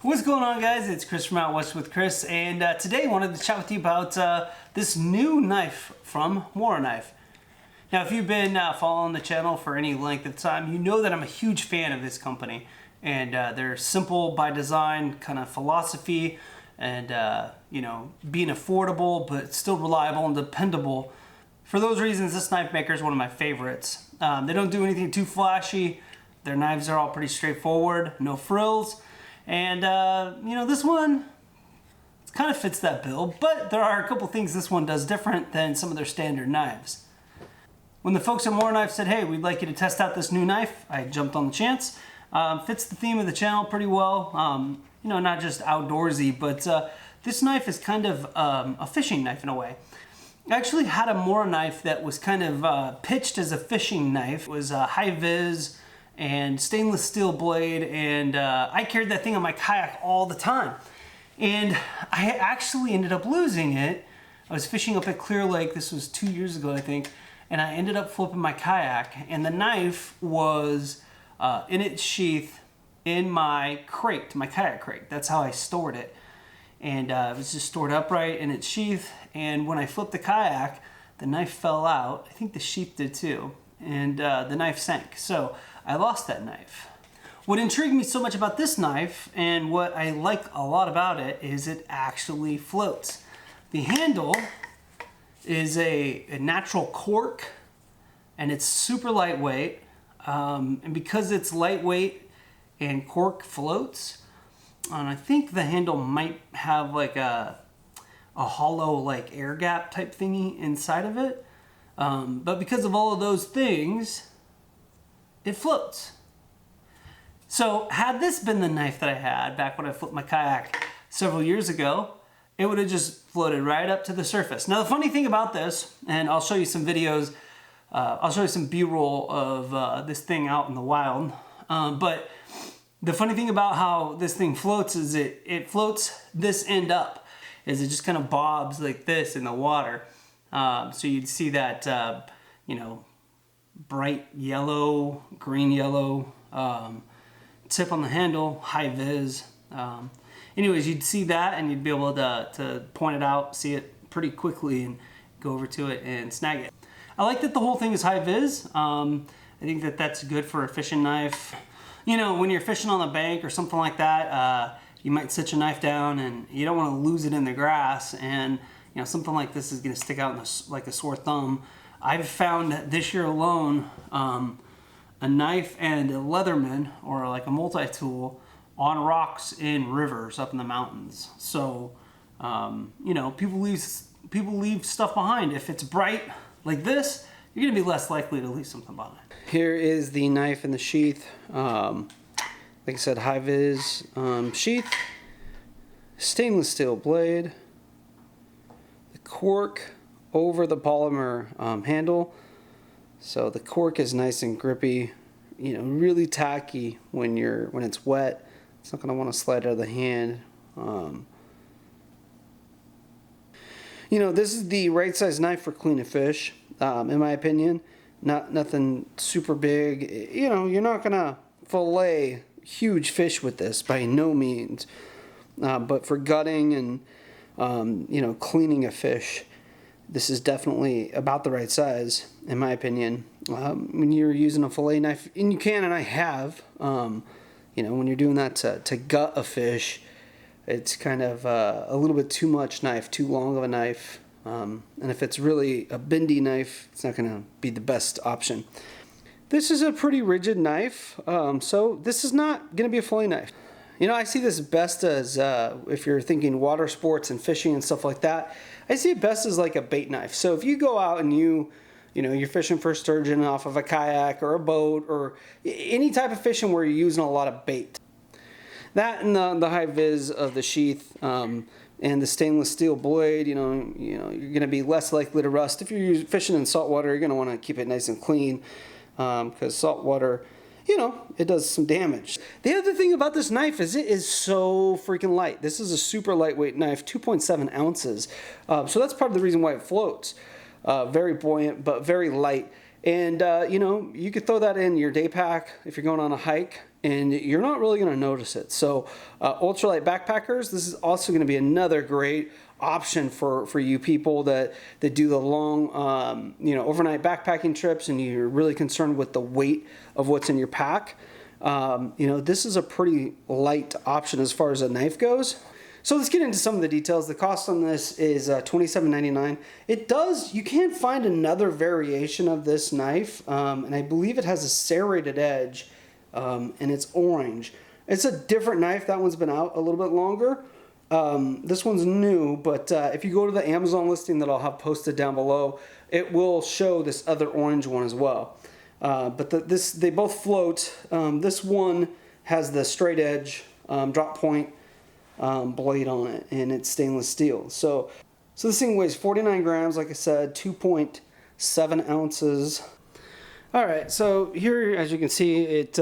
What's going on, guys? It's Chris from Out West with Chris, and today I wanted to chat with you about this new knife from Morakniv. Now, if you've been following the channel for any length of time, you know that I'm a huge fan of this company, and their simple by design kind of philosophy, and you know, being affordable but still reliable and dependable. For those reasons, this knife maker is one of my favorites. They don't do anything too flashy. Their knives are all pretty straightforward, no frills. And, you know, this one kind of fits that bill, but there are a couple things this one does different than some of their standard knives. When the folks at Morakniv said, hey, we'd like you to test out this new knife, I jumped on the chance. Fits the theme of the channel pretty well. You know, not just outdoorsy, but this knife is kind of a fishing knife in a way. I actually had a Morakniv that was kind of pitched as a fishing knife. It was high vis and stainless steel blade, and I carried that thing on my kayak all the time. And I actually ended up losing it. I was fishing up at Clear Lake, this was 2 years ago I think, and I ended up flipping my kayak, and the knife was in its sheath in my crate, my kayak crate. That's how I stored it. And it was just stored upright in its sheath, and when I flipped the kayak, the knife fell out. I think the sheath did too, and the knife sank. So I lost that knife. What intrigued me so much about this knife, and what I like a lot about it, is it actually floats. The handle is a natural cork, and it's super lightweight. And because it's lightweight and cork floats, and I think the handle might have like a hollow like air gap type thingy inside of it. But because of all of those things, it floats. So had this been the knife that I had back when I flipped my kayak several years ago, it would have just floated right up to the surface. Now the funny thing about this, and I'll show you some videos, I'll show you some B-roll of this thing out in the wild, but the funny thing about how this thing floats is it floats this end up, is it just kind of bobs like this in the water. So you'd see that, you know, bright yellow, green yellow tip on the handle, high vis. Anyways, you'd see that and you'd be able to point it out, see it pretty quickly, and go over to it and snag it. I like that the whole thing is high vis. I think that that's good for a fishing knife. You know, when you're fishing on the bank or something like that, you might sit your knife down and you don't want to lose it in the grass, and you know, something like this is going to stick out like a sore thumb. I've found that this year alone, a knife and a Leatherman, or like a multi-tool, on rocks in rivers up in the mountains. So, you know, people leave stuff behind. If it's bright like this, you're going to be less likely to leave something behind. Here is the knife in the sheath. Like I said, high vis sheath, stainless steel blade, the cork over the polymer handle. So the cork is nice and grippy, you know, really tacky when it's wet. It's not going to want to slide out of the hand. You know, this is the right size knife for cleaning fish, in my opinion. Nothing super big. You know, you're not going to fillet huge fish with this by no means. But for gutting and, you know, cleaning a fish, this is definitely about the right size, in my opinion. When you're using a fillet knife, and you can, and I have, you know, when you're doing that to gut a fish, it's kind of a little bit too much knife, too long of a knife. And if it's really a bendy knife, it's not going to be the best option. This is a pretty rigid knife, so this is not going to be a fillet knife. You know, I see this best as, if you're thinking water sports and fishing and stuff like that, I see it best as like a bait knife. So if you go out and you know, you're fishing for sturgeon off of a kayak or a boat, or any type of fishing where you're using a lot of bait. That and the high vis of the sheath, and the stainless steel blade, you know, you're going to be less likely to rust. If you're fishing in salt water, you're going to want to keep it nice and clean, because salt water, you know, it does some damage. The other thing about this knife is it is so freaking light. This is a super lightweight knife, 2.7 ounces. So that's part of the reason why it floats. Very buoyant, but very light. And, you know, you could throw that in your day pack if you're going on a hike. and you're not really going to notice it. So ultralight backpackers, this is also going to be another great option for you people that do the long overnight backpacking trips and you're really concerned with the weight of what's in your pack. This is a pretty light option as far as a knife goes. So let's get into some of the details. The cost on this is $27.99. You can find another variation of this knife, and I believe it has a serrated edge, and it's orange. It's a different knife. That one's been out a little bit longer. This one's new, but if you go to the Amazon listing that I'll have posted down below, it will show this other orange one as well. But they both float. This one has the straight edge drop point blade on it, and it's stainless steel. So this thing weighs 49 grams, like I said, 2.7 ounces. All right, so here, as you can see, it's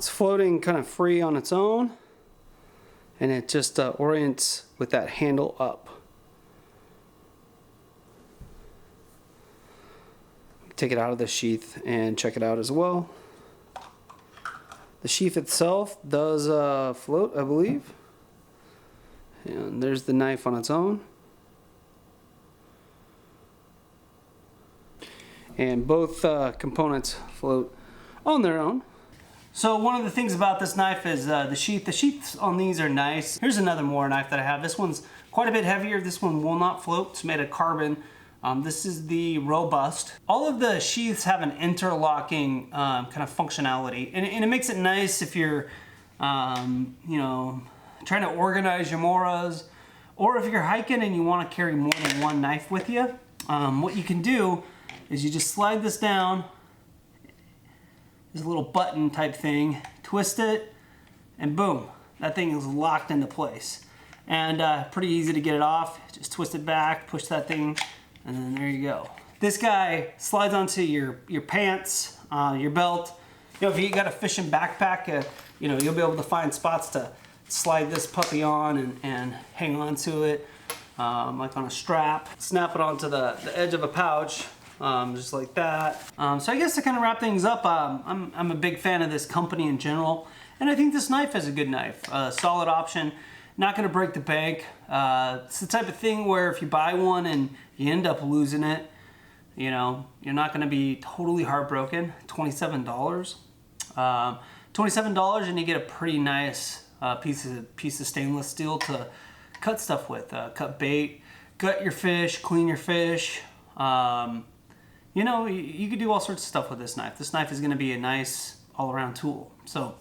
floating kind of free on its own, and it just orients with that handle up. Take it out of the sheath and check it out as well. The sheath itself does float, I believe. And there's the knife on its own. And both components float on their own. So one of the things about this knife is the sheath. The sheaths on these are nice. Here's another Morakniv that I have. This one's quite a bit heavier. This one will not float. It's made of carbon. This is the Robust. All of the sheaths have an interlocking kind of functionality, and it makes it nice if you're, trying to organize your Moras, or if you're hiking and you want to carry more than one knife with you. What you can do is you just slide this down. There's a little button type thing. Twist it, and boom, that thing is locked into place. And pretty easy to get it off. Just twist it back, push that thing, and then there you go. This guy slides onto your pants, your belt. If you got a fishing backpack, you'll be able to find spots to slide this puppy on and hang on to it, like on a strap. Snap it onto the edge of a pouch, just like that. So I guess to kind of wrap things up, I'm a big fan of this company in general, and I think this knife is a good knife. Solid option. Not going to break the bank. It's the type of thing where if you buy one and you end up losing it, you're not going to be totally heartbroken. $27. $27, and you get a pretty nice piece of stainless steel to cut stuff with. Cut bait, gut your fish, clean your fish. You could do all sorts of stuff with this knife. This knife is going to be a nice all-around tool. So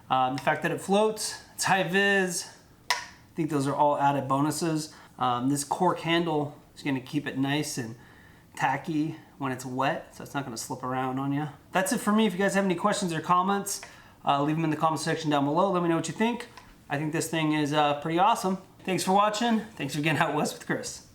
the fact that it floats, it's high vis, I think those are all added bonuses. This cork handle is going to keep it nice and tacky when it's wet, so it's not going to slip around on you. That's it for me. If you guys have any questions or comments, leave them in the comment section down below. Let me know what you think. I think this thing is pretty awesome. Thanks for watching. Thanks for getting out west with Chris.